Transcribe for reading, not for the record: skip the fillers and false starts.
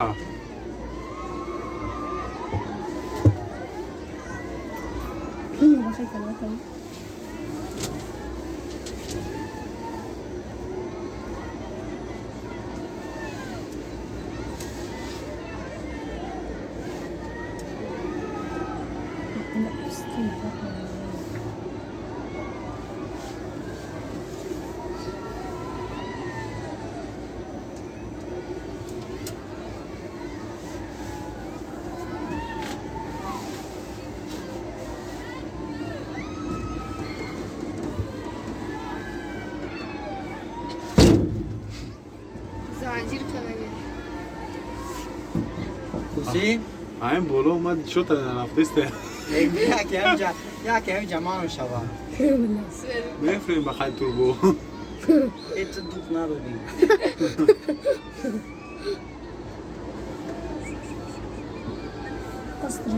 Ah. باشه کلا کنی زنجیر کنه حسین همین بالا اومد شد نرفتسته یکی هم جمعان شوا بفرین بخواهی توربو ایت دوست نبودی قصد